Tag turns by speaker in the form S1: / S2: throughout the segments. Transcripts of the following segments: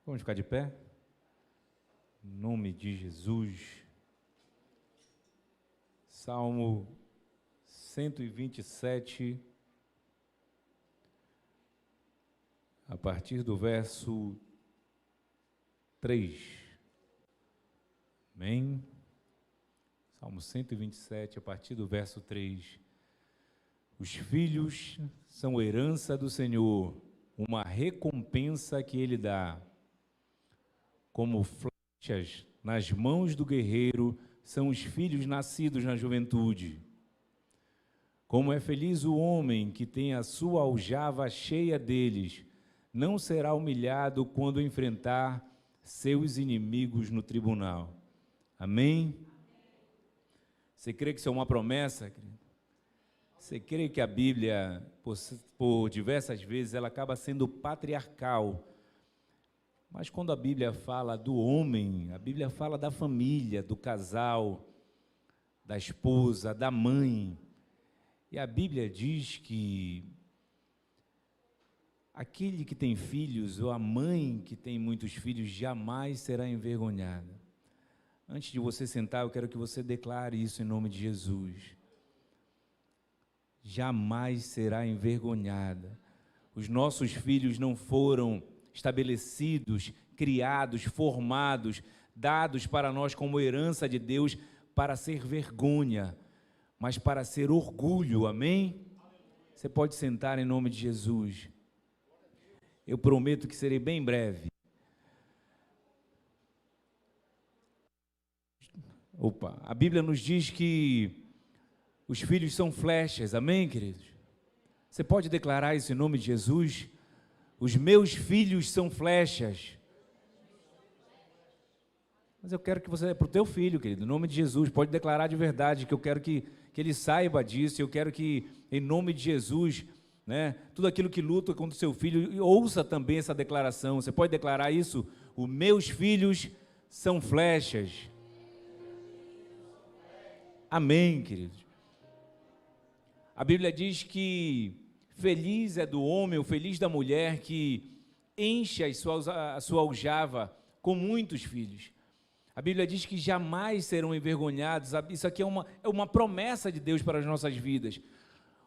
S1: Vamos ficar de pé? Em nome de Jesus. Salmo 127, a partir do verso 3. Amém? Salmo 127, a partir do verso 3. Os filhos são herança do Senhor, uma recompensa que Ele dá. Como flechas nas mãos do guerreiro são os filhos nascidos na juventude. Como é feliz o homem que tem a sua aljava cheia deles, não será humilhado quando enfrentar seus inimigos no tribunal. Amém? Você crê que isso é uma promessa, querido? Você crê que a Bíblia, por diversas vezes, ela acaba sendo patriarcal? Mas quando a Bíblia fala do homem, a Bíblia fala da família, do casal, da esposa, da mãe. E a Bíblia diz que aquele que tem filhos, ou a mãe que tem muitos filhos, jamais será envergonhada. Antes de você sentar, eu quero que você declare isso em nome de Jesus. Jamais será envergonhada. Os nossos filhos não foram estabelecidos, criados, formados, dados para nós como herança de Deus para ser vergonha, mas para ser orgulho, amém? Você pode sentar em nome de Jesus. Eu prometo que serei bem breve. A Bíblia nos diz que os filhos são flechas, amém, queridos? Você pode declarar isso em nome de Jesus? Os meus filhos são flechas. Mas eu quero que você, para o teu filho, querido, em nome de Jesus, pode declarar de verdade, que eu quero que ele saiba disso, eu quero que, em nome de Jesus, né, tudo aquilo que luta contra o seu filho, ouça também essa declaração. Você pode declarar isso? Os meus filhos são flechas. Amém, queridos. A Bíblia diz que feliz é do homem, ou feliz da mulher que enche a sua aljava com muitos filhos. A Bíblia diz que jamais serão envergonhados. Isso aqui é uma promessa de Deus para as nossas vidas.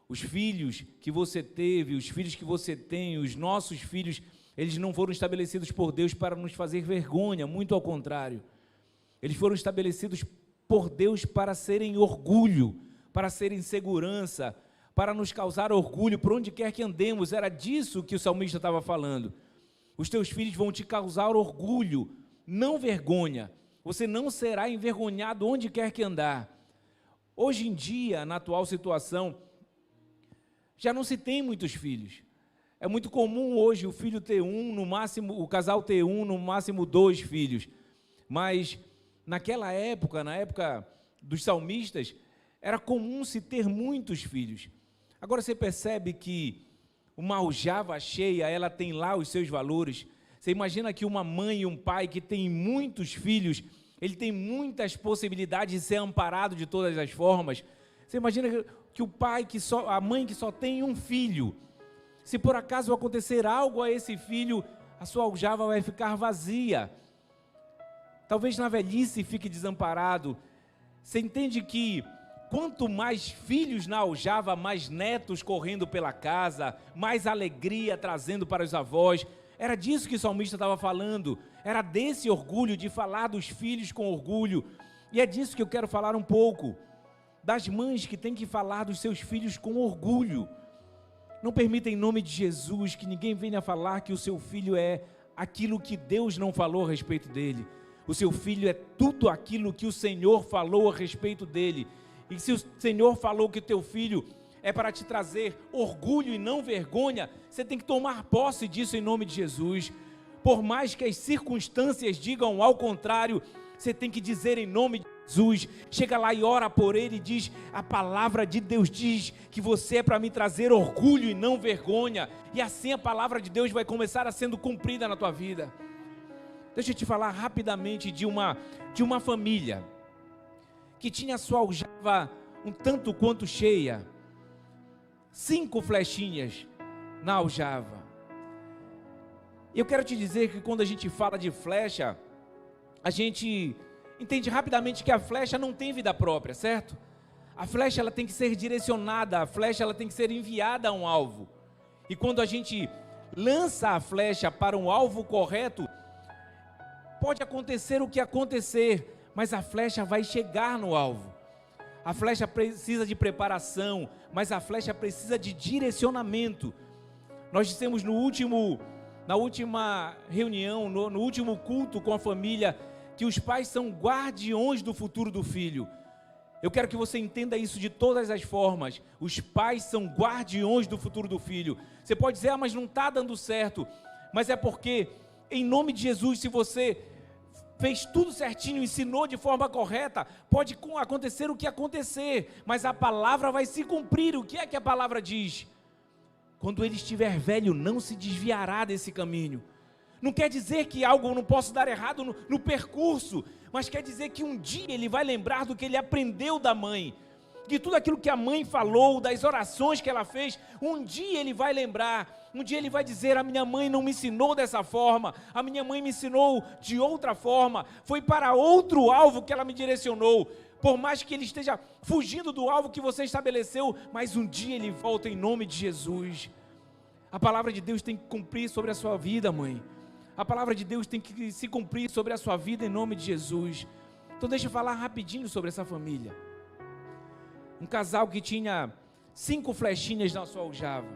S1: Os filhos que você teve, os filhos que você tem, os nossos filhos, eles não foram estabelecidos por Deus para nos fazer vergonha, muito ao contrário. Eles foram estabelecidos por Deus para serem orgulho, para serem segurança, para nos causar orgulho por onde quer que andemos. Era disso que o salmista estava falando. Os teus filhos vão te causar orgulho, não vergonha. Você não será envergonhado onde quer que andar. Hoje em dia, na atual situação, já não se tem muitos filhos. É muito comum hoje o filho ter no máximo, o casal ter no máximo 2 filhos. Mas naquela época, na época dos salmistas, era comum se ter muitos filhos. Agora você percebe que uma aljava cheia, ela tem lá os seus valores. Você imagina que uma mãe e um pai que tem muitos filhos, ele tem muitas possibilidades de ser amparado de todas as formas. Você imagina que a mãe que só tem um filho, se por acaso acontecer algo a esse filho, a sua aljava vai ficar vazia. Talvez na velhice fique desamparado. Você entende que quanto mais filhos na aljava, mais netos correndo pela casa, mais alegria trazendo para os avós. Era disso que o salmista estava falando. Era desse orgulho, de falar dos filhos com orgulho. E é disso que eu quero falar um pouco. Das mães que têm que falar dos seus filhos com orgulho. Não permita em nome de Jesus que ninguém venha falar que o seu filho é aquilo que Deus não falou a respeito dele. O seu filho é tudo aquilo que o Senhor falou a respeito dele. E se o Senhor falou que o teu filho é para te trazer orgulho e não vergonha, você tem que tomar posse disso em nome de Jesus. Por mais que as circunstâncias digam ao contrário, você tem que dizer em nome de Jesus. Chega lá e ora por ele e diz: a palavra de Deus diz que você é para me trazer orgulho e não vergonha. E assim a palavra de Deus vai começar a sendo cumprida na tua vida. Deixa eu te falar rapidamente de uma família que tinha sua aljava um tanto quanto cheia. 5 flechinhas na aljava. E eu quero te dizer que quando a gente fala de flecha, a gente entende rapidamente que a flecha não tem vida própria, certo? A flecha ela tem que ser direcionada, a flecha ela tem que ser enviada a um alvo. E quando a gente lança a flecha para um alvo correto, pode acontecer o que acontecer, mas a flecha vai chegar no alvo. A flecha precisa de preparação, mas a flecha precisa de direcionamento. Nós dissemos na última reunião, no último culto com a família, que os pais são guardiões do futuro do filho. Eu quero que você entenda isso de todas as formas. Os pais são guardiões do futuro do filho. Você pode dizer, mas não está dando certo. Mas é porque, em nome de Jesus, se você fez tudo certinho, ensinou de forma correta, pode acontecer o que acontecer, mas a palavra vai se cumprir. O que é que a palavra diz? Quando ele estiver velho, não se desviará desse caminho. Não quer dizer que algo não possa dar errado no percurso, mas quer dizer que um dia ele vai lembrar do que ele aprendeu da mãe, de tudo aquilo que a mãe falou, das orações que ela fez. Um dia ele vai lembrar, um dia ele vai dizer, a minha mãe não me ensinou dessa forma, a minha mãe me ensinou de outra forma, foi para outro alvo que ela me direcionou. Por mais que ele esteja fugindo do alvo que você estabeleceu, mas um dia ele volta em nome de Jesus. A palavra de Deus tem que cumprir sobre a sua vida, mãe. A palavra de Deus tem que se cumprir sobre a sua vida em nome de Jesus. Então deixa eu falar rapidinho sobre essa família. Um casal que tinha 5 flechinhas na sua aljava.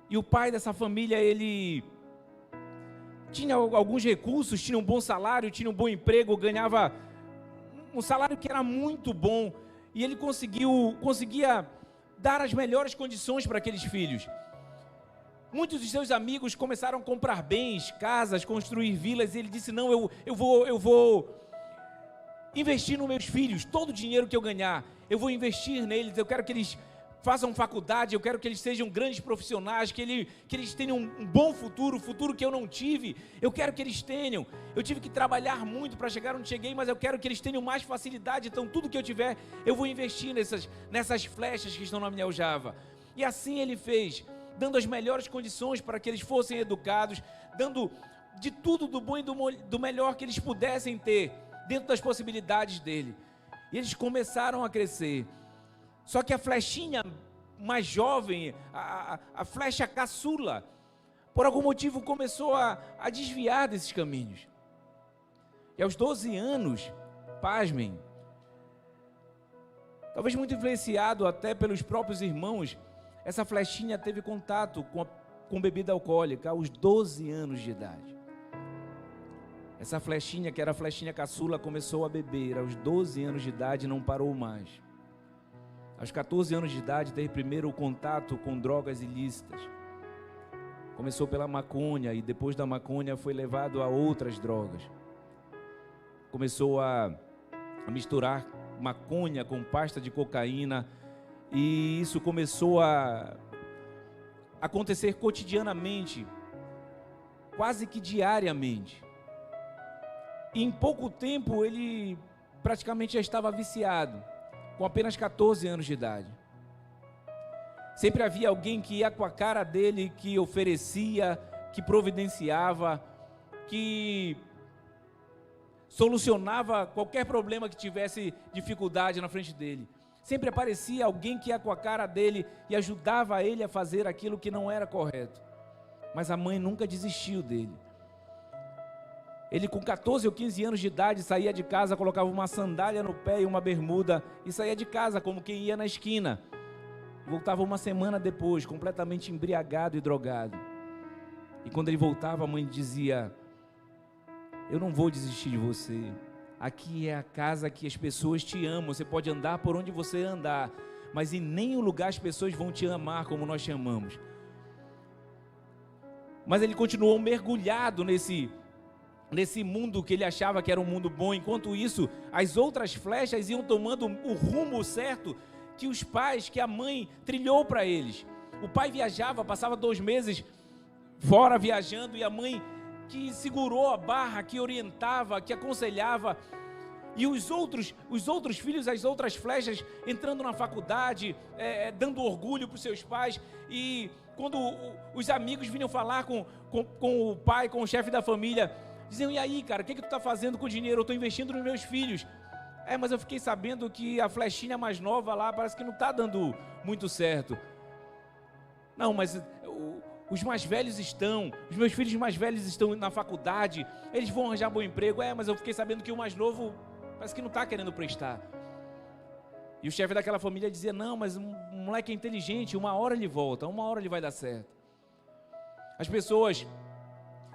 S1: E o pai dessa família, ele tinha alguns recursos, tinha um bom salário, tinha um bom emprego, ganhava um salário que era muito bom. E ele conseguia dar as melhores condições para aqueles filhos. Muitos de seus amigos começaram a comprar bens, casas, construir vilas, e ele disse, não, eu vou investir nos meus filhos, todo o dinheiro que eu ganhar, eu vou investir neles, eu quero que eles façam faculdade, eu quero que eles sejam grandes profissionais, que eles tenham um bom futuro, o futuro que eu não tive, eu quero que eles tenham. Eu tive que trabalhar muito para chegar onde cheguei, mas eu quero que eles tenham mais facilidade, então tudo que eu tiver, eu vou investir nessas flechas que estão na minha aljava. E assim ele fez, dando as melhores condições para que eles fossem educados, dando de tudo do bom e do melhor que eles pudessem ter, dentro das possibilidades dele. E eles começaram a crescer. Só que a flechinha mais jovem, a flecha caçula, por algum motivo começou a desviar desses caminhos. E aos 12 anos, pasmem, talvez muito influenciado até pelos próprios irmãos, essa flechinha teve contato com bebida alcoólica aos 12 anos de idade. Essa flechinha, que era a flechinha caçula, começou a beber aos 12 anos de idade e não parou mais. Aos 14 anos de idade, teve primeiro o contato com drogas ilícitas. Começou pela maconha e depois da maconha foi levado a outras drogas. Começou a misturar maconha com pasta de cocaína. E isso começou a acontecer cotidianamente, quase que diariamente. E em pouco tempo ele praticamente já estava viciado, com apenas 14 anos de idade. Sempre havia alguém que ia com a cara dele, que oferecia, que providenciava, que solucionava qualquer problema que tivesse dificuldade na frente dele. Sempre aparecia alguém que ia com a cara dele e ajudava ele a fazer aquilo que não era correto. Mas a mãe nunca desistiu dele. Ele com 14 ou 15 anos de idade saía de casa, colocava uma sandália no pé e uma bermuda e saía de casa como quem ia na esquina. Voltava uma semana depois, completamente embriagado e drogado. E quando ele voltava, a mãe dizia, eu não vou desistir de você. Aqui é a casa que as pessoas te amam. Você pode andar por onde você andar, mas em nenhum lugar as pessoas vão te amar como nós te amamos. Mas ele continuou mergulhado nesse mundo que ele achava que era um mundo bom. Enquanto isso, as outras flechas iam tomando o rumo certo que a mãe trilhou para eles. O pai viajava, passava 2 meses fora viajando, e a mãe que segurou a barra, que orientava, que aconselhava. E os outros filhos, as outras flechas, entrando na faculdade, dando orgulho para os seus pais. E quando os amigos vinham falar com o pai, com o chefe da família, diziam: e aí, cara, o que tu está fazendo com o dinheiro? Eu estou investindo nos meus filhos. Mas eu fiquei sabendo que a flechinha mais nova lá parece que não está dando muito certo. Não, mas os mais velhos os meus filhos mais velhos estão na faculdade, eles vão arranjar bom emprego. Mas eu fiquei sabendo que o mais novo parece que não está querendo prestar. E o chefe daquela família dizia: não, mas o moleque é inteligente, uma hora ele volta, uma hora ele vai dar certo. As pessoas,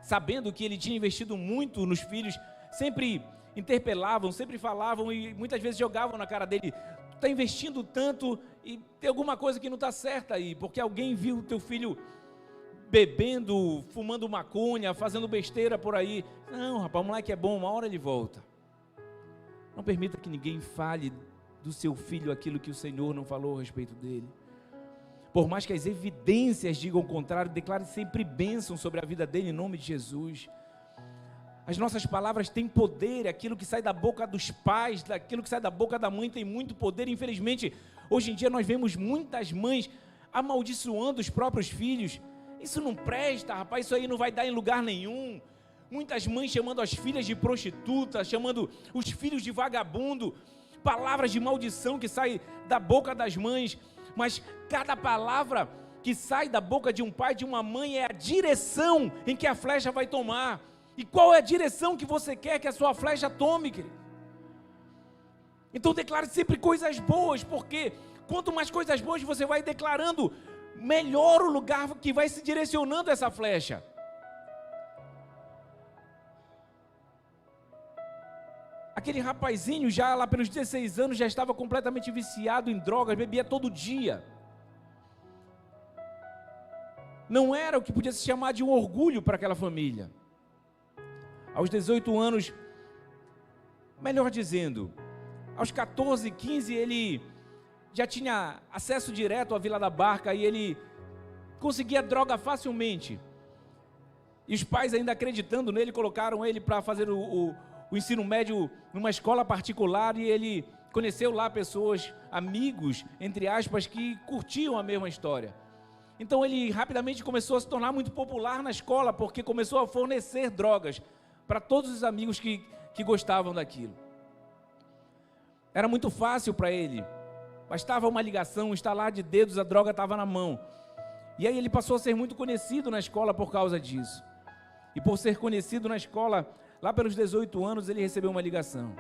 S1: sabendo que ele tinha investido muito nos filhos, sempre interpelavam, sempre falavam e muitas vezes jogavam na cara dele: tu está investindo tanto e tem alguma coisa que não está certa aí, porque alguém viu o teu filho bebendo, fumando maconha, fazendo besteira por aí. Não, rapaz, o moleque é bom, uma hora ele volta. Não permita que ninguém fale do seu filho aquilo que o Senhor não falou a respeito dele. Por mais que as evidências digam o contrário, declare sempre bênção sobre a vida dele em nome de Jesus. As nossas palavras têm poder, aquilo que sai da boca dos pais, daquilo que sai da boca da mãe tem muito poder. Infelizmente, hoje em dia nós vemos muitas mães amaldiçoando os próprios filhos. Isso não presta, rapaz, isso aí não vai dar em lugar nenhum. Muitas mães chamando as filhas de prostituta, chamando os filhos de vagabundo, palavras de maldição que saem da boca das mães. Mas cada palavra que sai da boca de um pai, de uma mãe, é a direção em que a flecha vai tomar. E qual é a direção que você quer que a sua flecha tome, querido? Então declare sempre coisas boas, porque quanto mais coisas boas você vai declarando, melhor o lugar que vai se direcionando essa flecha. Aquele rapazinho já lá pelos 16 anos já estava completamente viciado em drogas, bebia todo dia. Não era o que podia se chamar de um orgulho para aquela família. Aos 18 anos, melhor dizendo, aos 14, 15, ele já tinha acesso direto à Vila da Barca e ele conseguia droga facilmente. E os pais, ainda acreditando nele, colocaram ele para fazer o ensino médio numa escola particular, e ele conheceu lá pessoas, amigos, entre aspas, que curtiam a mesma história. Então ele rapidamente começou a se tornar muito popular na escola, porque começou a fornecer drogas para todos os amigos que gostavam daquilo. Era muito fácil para ele, bastava uma ligação, um estalar de dedos, a droga estava na mão. E aí ele passou a ser muito conhecido na escola por causa disso. E por ser conhecido na escola, lá pelos 18 anos, ele recebeu uma ligação.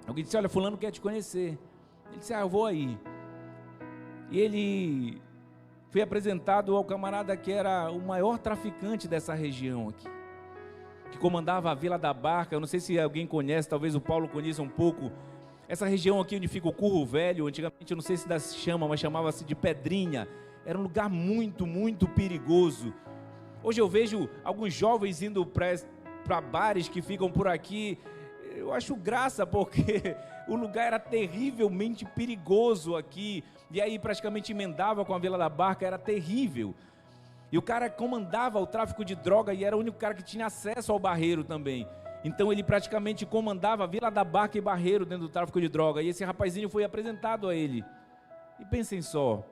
S1: Alguém disse: olha, fulano quer te conhecer. Ele disse: eu vou aí. E ele foi apresentado ao camarada que era o maior traficante dessa região aqui, que comandava a Vila da Barca. Eu não sei se alguém conhece, talvez o Paulo conheça um pouco. Essa região aqui onde fica o Curro Velho, antigamente eu não sei se ainda se chama, mas chamava-se de Pedrinha. Era um lugar muito, muito perigoso. Hoje eu vejo alguns jovens indo para bares que ficam por aqui. Eu acho graça, porque o lugar era terrivelmente perigoso aqui. E aí praticamente emendava com a Vila da Barca, era terrível. E o cara comandava o tráfico de droga e era o único cara que tinha acesso ao Barreiro também. Então ele praticamente comandava a Vila da Barca e Barreiro dentro do tráfico de droga. E esse rapazinho foi apresentado a ele. E pensem só,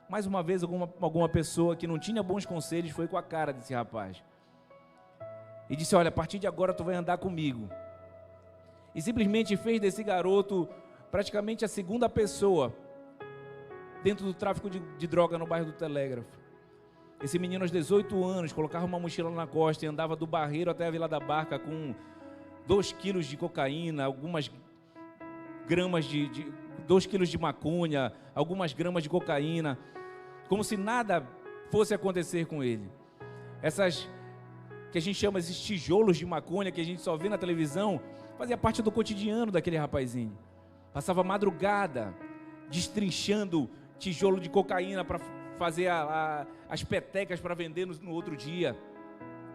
S1: mais uma vez alguma pessoa que não tinha bons conselhos foi com a cara desse rapaz. E disse: olha, a partir de agora tu vai andar comigo. E simplesmente fez desse garoto praticamente a segunda pessoa dentro do tráfico de droga no bairro do Telégrafo. Esse menino aos 18 anos colocava uma mochila na costa e andava do Barreiro até a Vila da Barca com 2 quilos de cocaína, algumas gramas 2 quilos de maconha, algumas gramas de cocaína, como se nada fosse acontecer com ele. Essas que a gente chama esses tijolos de maconha que a gente só vê na televisão, fazia parte do cotidiano daquele rapazinho. Passava a madrugada destrinchando tijolo de cocaína para fazer as petecas para vender no outro dia.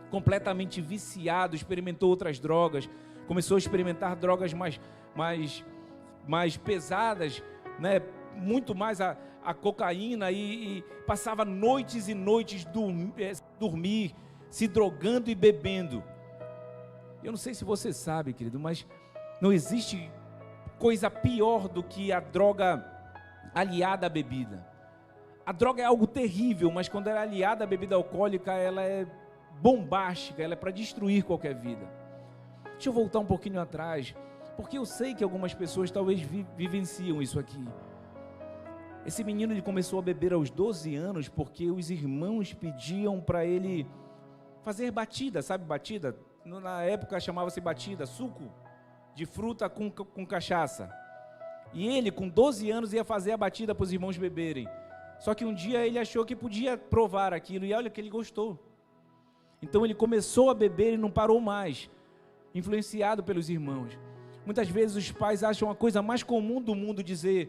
S1: Completamente viciado, experimentou outras drogas, começou a experimentar drogas mais pesadas, né? Muito mais a cocaína, e passava noites e noites dormir, se drogando e bebendo. Eu não sei se você sabe, querido, mas não existe coisa pior do que a droga aliada à bebida. A droga é algo terrível, mas quando ela é aliada à bebida alcoólica, ela é bombástica, ela é para destruir qualquer vida. Deixa eu voltar um pouquinho atrás, porque eu sei que algumas pessoas talvez vivenciam isso aqui. Esse menino, ele começou a beber aos 12 anos porque os irmãos pediam para ele fazer batida, sabe batida? Na época chamava-se batida, suco de fruta com cachaça. E ele, com 12 anos, ia fazer a batida para os irmãos beberem. Só que um dia ele achou que podia provar aquilo, e olha que ele gostou. Então ele começou a beber e não parou mais, influenciado pelos irmãos. Muitas vezes os pais acham a coisa mais comum do mundo dizer: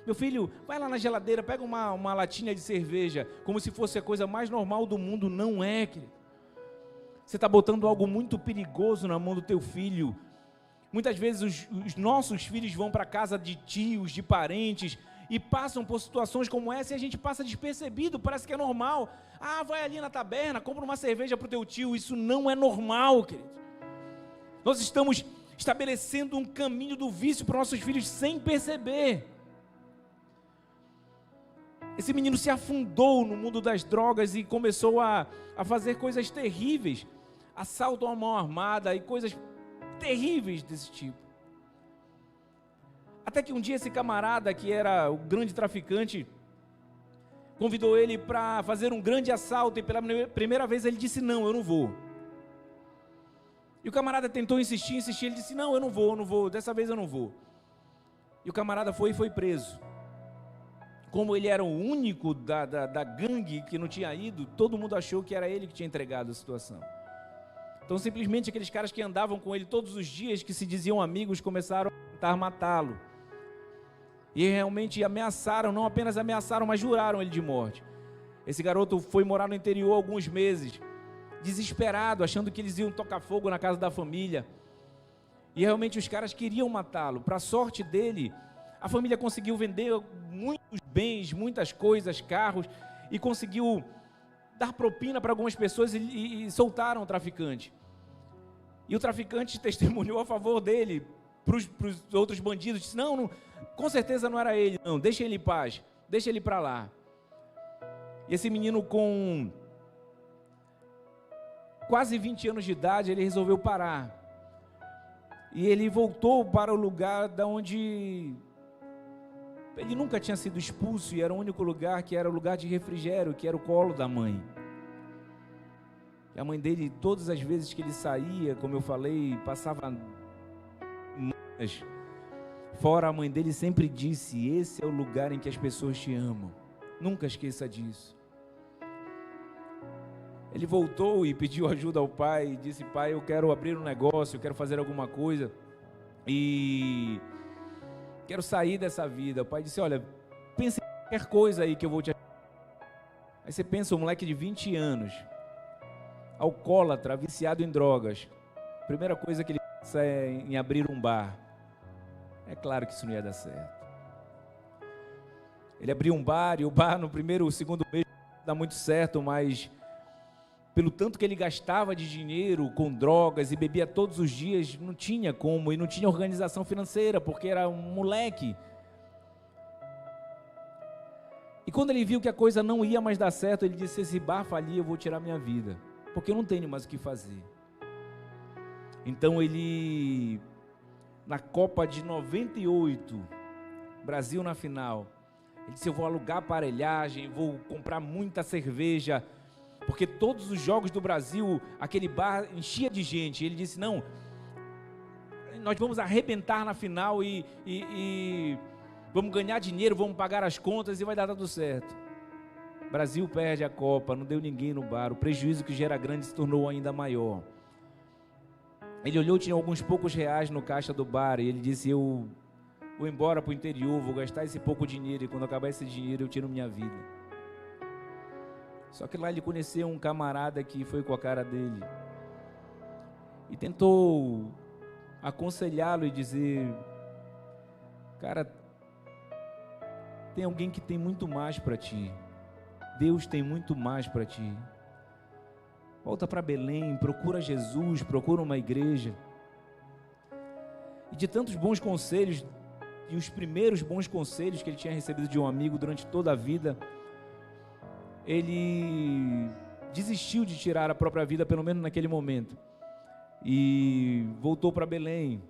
S1: meu filho, vai lá na geladeira, pega uma latinha de cerveja, como se fosse a coisa mais normal do mundo. Não é, querido. Você está botando algo muito perigoso na mão do teu filho. Muitas vezes os nossos filhos vão para a casa de tios, de parentes, e passam por situações como essa, e a gente passa despercebido, parece que é normal. Ah, vai ali na taberna, compra uma cerveja para o teu tio. Isso não é normal, querido. Nós estamos estabelecendo um caminho do vício para nossos filhos sem perceber. Esse menino se afundou no mundo das drogas e começou a fazer coisas terríveis, assalto à mão armada e coisas terríveis desse tipo. Até que um dia esse camarada, que era o grande traficante, convidou ele para fazer um grande assalto, e pela primeira vez ele disse: não, eu não vou. E o camarada tentou insistir, ele disse: não, eu não vou, dessa vez eu não vou. E o camarada foi preso. Como ele era o único da gangue que não tinha ido, todo mundo achou que era ele que tinha entregado a situação. Então simplesmente aqueles caras que andavam com ele todos os dias, que se diziam amigos, começaram a tentar matá-lo. E realmente ameaçaram, não apenas ameaçaram, mas juraram ele de morte. Esse garoto foi morar no interior alguns meses, desesperado, achando que eles iam tocar fogo na casa da família. E realmente os caras queriam matá-lo. Para a sorte dele, a família conseguiu vender muitos bens, muitas coisas, carros, e conseguiu dar propina para algumas pessoas e soltaram o traficante. E o traficante testemunhou a favor dele para os outros bandidos, disse: não, com certeza não era ele, não, deixa ele em paz, deixa ele para lá. E esse menino, com quase 20 anos de idade, ele resolveu parar. E ele voltou para o lugar da onde ele nunca tinha sido expulso, e era o único lugar que era o lugar de refrigério, que era o colo da mãe. E a mãe dele, todas as vezes que ele saía, como eu falei, passava mas fora, a mãe dele sempre disse: esse é o lugar em que as pessoas te amam, nunca esqueça disso. Ele voltou e pediu ajuda ao pai, e disse: pai, eu quero abrir um negócio, eu quero fazer alguma coisa, e quero sair dessa vida. O pai disse: olha, pensa em qualquer coisa aí que eu vou te ajudar. Aí você pensa, um moleque de 20 anos, alcoólatra, viciado em drogas, a primeira coisa que ele pensa é em abrir um bar. É claro que isso não ia dar certo. Ele abriu um bar, e o bar no primeiro, segundo mês não dá muito certo, mas pelo tanto que ele gastava de dinheiro com drogas e bebia todos os dias, não tinha como, e não tinha organização financeira, porque era um moleque. E quando ele viu que a coisa não ia mais dar certo, ele disse: esse bar falir, eu vou tirar minha vida, porque eu não tenho mais o que fazer. Então ele, na Copa de 98, Brasil na final, ele disse: eu vou alugar aparelhagem, vou comprar muita cerveja, porque todos os jogos do Brasil, aquele bar enchia de gente. Ele disse: não, nós vamos arrebentar na final e vamos ganhar dinheiro, vamos pagar as contas e vai dar tudo certo. Brasil perde a Copa, não deu ninguém no bar, o prejuízo que já era grande se tornou ainda maior. Ele olhou, tinha alguns poucos reais no caixa do bar, e ele disse: eu vou embora para o interior, vou gastar esse pouco dinheiro, e quando acabar esse dinheiro eu tiro minha vida. Só que lá ele conheceu um camarada que foi com a cara dele e tentou aconselhá-lo e dizer: cara, tem alguém que tem muito mais para ti, Deus tem muito mais para ti. Volta para Belém, procura Jesus, procura uma igreja. E de tantos bons conselhos e os primeiros bons conselhos que ele tinha recebido de um amigo durante toda a vida, ele desistiu de tirar a própria vida, pelo menos naquele momento, e voltou para Belém.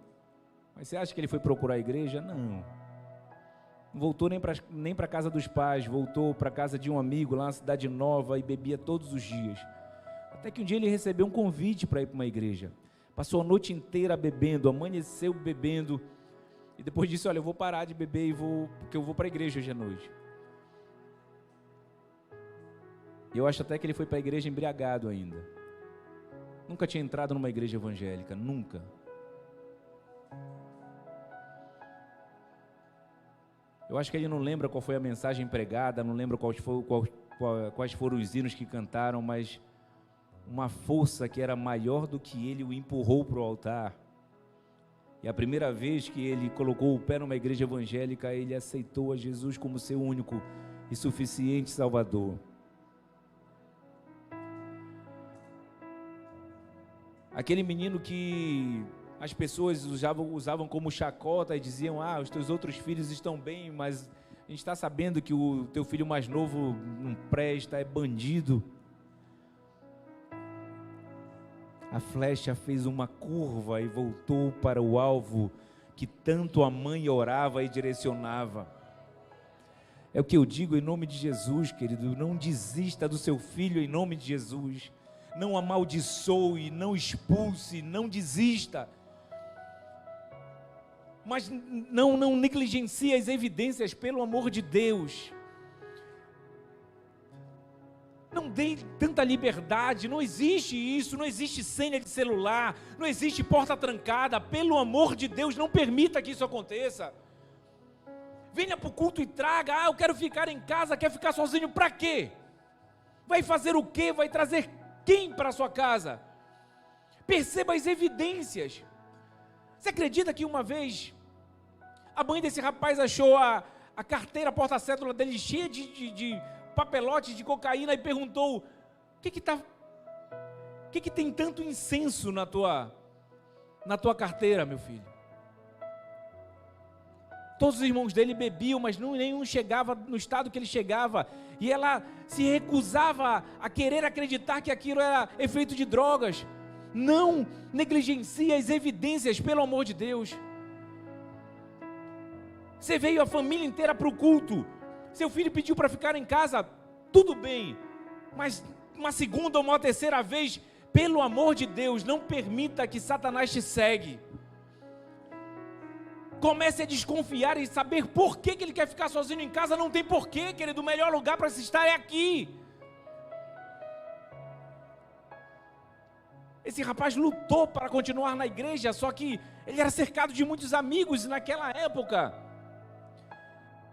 S1: Mas você acha que ele foi procurar a igreja? Não voltou nem para a casa dos pais, voltou para a casa de um amigo lá na Cidade Nova e bebia todos os dias. Até que um dia ele recebeu um convite para ir para uma igreja. Passou a noite inteira bebendo, amanheceu bebendo, e depois disse: olha, eu vou parar de beber porque eu vou para a igreja hoje à noite. Eu acho até que ele foi para a igreja embriagado ainda. Nunca tinha entrado numa igreja evangélica, nunca. Eu acho que ele não lembra qual foi a mensagem pregada, não lembra quais foram os hinos que cantaram, mas uma força que era maior do que ele o empurrou para o altar. E a primeira vez que ele colocou o pé numa igreja evangélica, ele aceitou a Jesus como seu único e suficiente Salvador. Aquele menino que as pessoas usavam como chacota e diziam: os teus outros filhos estão bem, mas a gente está sabendo que o teu filho mais novo não presta, é bandido. A flecha fez uma curva e voltou para o alvo que tanto a mãe orava e direcionava. É o que eu digo em nome de Jesus, querido. Não desista do seu filho em nome de Jesus. Não amaldiçoe, não expulse, não desista. Mas não negligencie as evidências, pelo amor de Deus. Não dê tanta liberdade, não existe isso, não existe senha de celular, não existe porta trancada, pelo amor de Deus, não permita que isso aconteça. Venha para o culto e traga: eu quero ficar em casa, quer ficar sozinho, para quê? Vai fazer o quê? Vai trazer quem para a sua casa? Perceba as evidências. Você acredita que uma vez a mãe desse rapaz achou a carteira, a porta-cédula dele cheia de papelotes de cocaína e perguntou: o que tem tanto incenso na tua carteira, meu filho? Todos os irmãos dele bebiam, mas nenhum chegava no estado que ele chegava, e ela se recusava a querer acreditar que aquilo era efeito de drogas. Não negligencie as evidências, pelo amor de Deus. Você veio a família inteira para o culto, seu filho pediu para ficar em casa, tudo bem, mas uma segunda ou uma terceira vez, pelo amor de Deus, não permita que Satanás te segue. Comece a desconfiar e saber por que ele quer ficar sozinho em casa. Não tem porquê, querido, o melhor lugar para se estar é aqui. Esse rapaz lutou para continuar na igreja, só que ele era cercado de muitos amigos naquela época.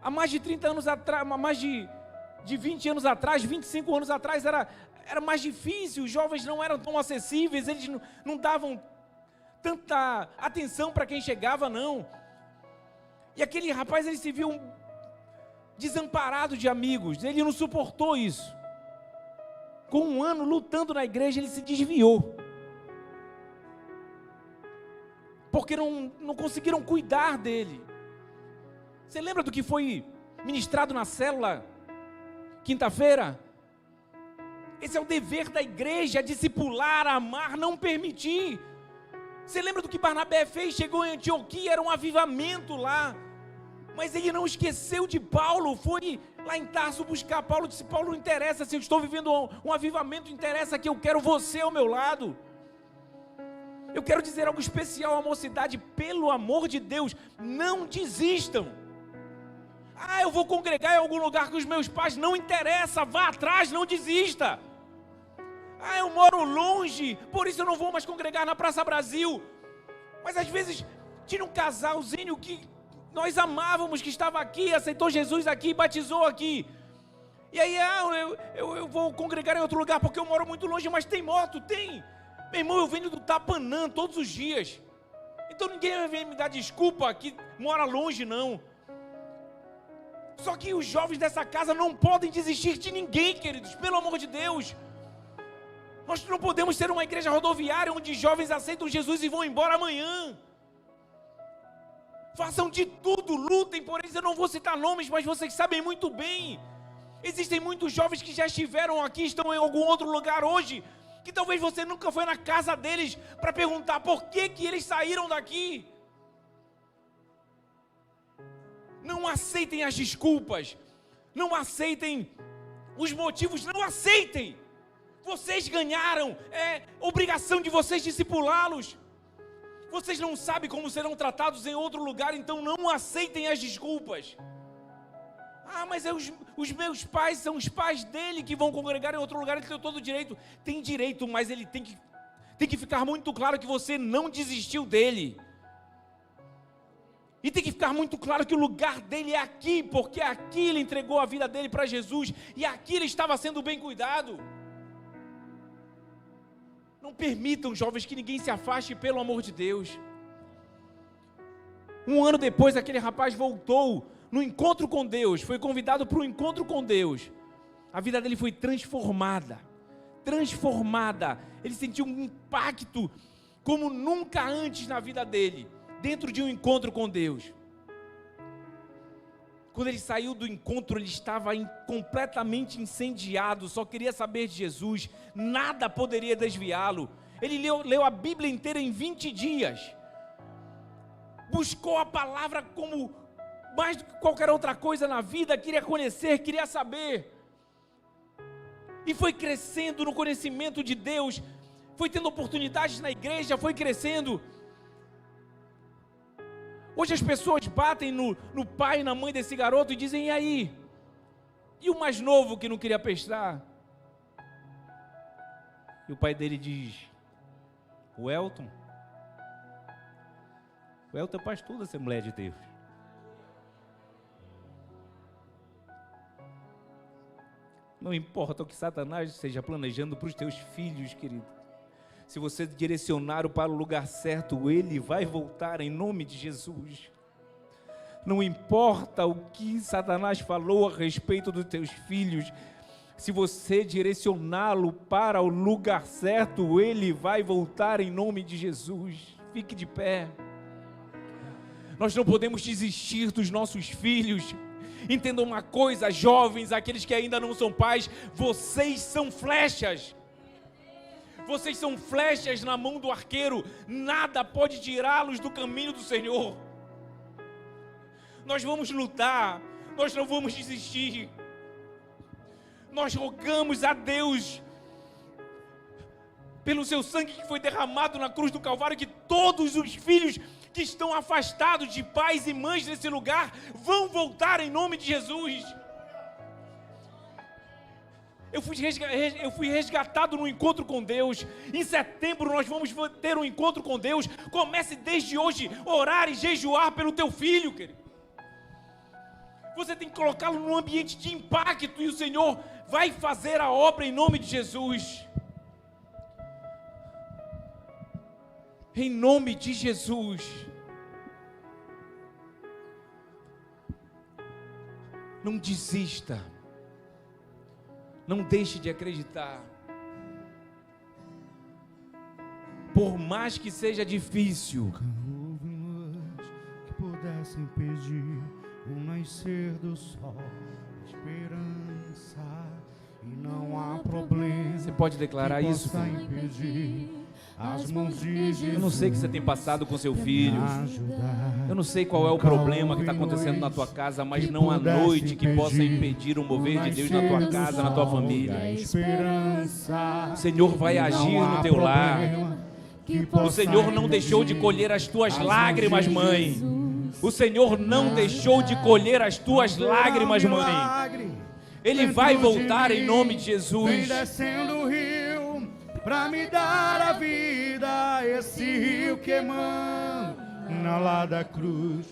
S1: Há mais de 30 anos atrás, mais de 20 anos atrás, 25 anos atrás, era mais difícil, os jovens não eram tão acessíveis, eles não davam tanta atenção para quem chegava, não. E aquele rapaz, ele se viu desamparado de amigos, ele não suportou isso. Com um ano lutando na igreja, ele se desviou. Porque não conseguiram cuidar dele. Você lembra do que foi ministrado na célula, quinta-feira? Esse é o dever da igreja: discipular, amar, não permitir. Você lembra do que Barnabé fez? Chegou em Antioquia, era um avivamento lá, mas ele não esqueceu de Paulo, foi lá em Tarso buscar Paulo, disse: Paulo, não interessa se eu estou vivendo um avivamento, interessa que eu quero você ao meu lado. Eu quero dizer algo especial à mocidade: pelo amor de Deus, não desistam. Eu vou congregar em algum lugar com os meus pais, não interessa, vá atrás, não desista. Eu moro longe, por isso eu não vou mais congregar na Praça Brasil. Mas às vezes tinha um casalzinho que nós amávamos, que estava aqui, aceitou Jesus aqui, batizou aqui. E aí, eu vou congregar em outro lugar porque eu moro muito longe, mas tem moto? Tem. Meu irmão, eu venho do Tapanã todos os dias. Então ninguém vai vir me dar desculpa que mora longe, não. Só que os jovens dessa casa não podem desistir de ninguém, queridos, pelo amor de Deus. Nós não podemos ser uma igreja rodoviária onde jovens aceitam Jesus e vão embora amanhã. Façam de tudo, lutem por eles. Eu não vou citar nomes, mas vocês sabem muito bem. Existem muitos jovens que já estiveram aqui, estão em algum outro lugar hoje, que talvez você nunca foi na casa deles para perguntar por que eles saíram daqui. Não aceitem as desculpas, não aceitem os motivos, não aceitem. Vocês ganharam, é obrigação de vocês discipulá-los. Vocês não sabem como serão tratados em outro lugar, então não aceitem as desculpas. Ah, mas os meus pais são os pais dele que vão congregar em outro lugar, ele tem todo o direito. Tem direito, mas ele tem que ficar muito claro que você não desistiu dele. E tem que ficar muito claro que o lugar dele é aqui, porque aqui ele entregou a vida dele para Jesus, e aqui ele estava sendo bem cuidado. Não permitam, jovens, que ninguém se afaste, pelo amor de Deus. Um ano depois, aquele rapaz voltou no encontro com Deus, foi convidado para um encontro com Deus. A vida dele foi transformada. Ele sentiu um impacto como nunca antes na vida dele, dentro de um encontro com Deus. Quando ele saiu do encontro, ele estava completamente incendiado, só queria saber de Jesus, nada poderia desviá-lo. Ele leu a Bíblia inteira em 20 dias, buscou a palavra como mais do que qualquer outra coisa na vida, queria conhecer, queria saber, e foi crescendo no conhecimento de Deus, foi tendo oportunidades na igreja, foi crescendo. Hoje as pessoas batem no pai e na mãe desse garoto e dizem: e aí? E o mais novo que não queria prestar? E o pai dele diz: o Elton é pastor da Assembleia de Deus. Não importa o que Satanás esteja planejando para os teus filhos, querido. Se você direcionar-o para o lugar certo, ele vai voltar em nome de Jesus. Não importa o que Satanás falou a respeito dos teus filhos, se você direcioná-lo para o lugar certo, ele vai voltar em nome de Jesus. Fique de pé. Nós não podemos desistir dos nossos filhos. Entendam uma coisa, jovens, aqueles que ainda não são pais, vocês são flechas. Vocês são flechas na mão do arqueiro, nada pode tirá-los do caminho do Senhor. Nós vamos lutar, nós não vamos desistir. Nós rogamos a Deus, pelo seu sangue que foi derramado na cruz do Calvário, que todos os filhos que estão afastados de pais e mães nesse lugar vão voltar em nome de Jesus. Eu fui resgatado no encontro com Deus. Em setembro nós vamos ter um encontro com Deus. Comece desde hoje a orar e jejuar pelo teu filho, querido. Você tem que colocá-lo num ambiente de impacto e o Senhor vai fazer a obra em nome de Jesus. Em nome de Jesus. Não desista. Não deixe de acreditar. Por mais que seja difícil.
S2: Houve luz que pudesse impedir o nascer do sol, esperança, e não há problema.
S1: Você pode declarar isso?
S2: As mãos de Jesus.
S1: Eu não sei o que você tem passado com seu filho. Eu não sei qual é o problema que está acontecendo na tua casa, mas não há noite que possa impedir o mover de Deus na tua casa, na tua família. O Senhor vai agir no teu lar. O Senhor não deixou de colher as tuas lágrimas, mãe. O Senhor não deixou de colher as tuas lágrimas, mãe. Ele vai voltar em nome de Jesus.
S2: Pra me dar a vida, esse rio que emana lá da cruz.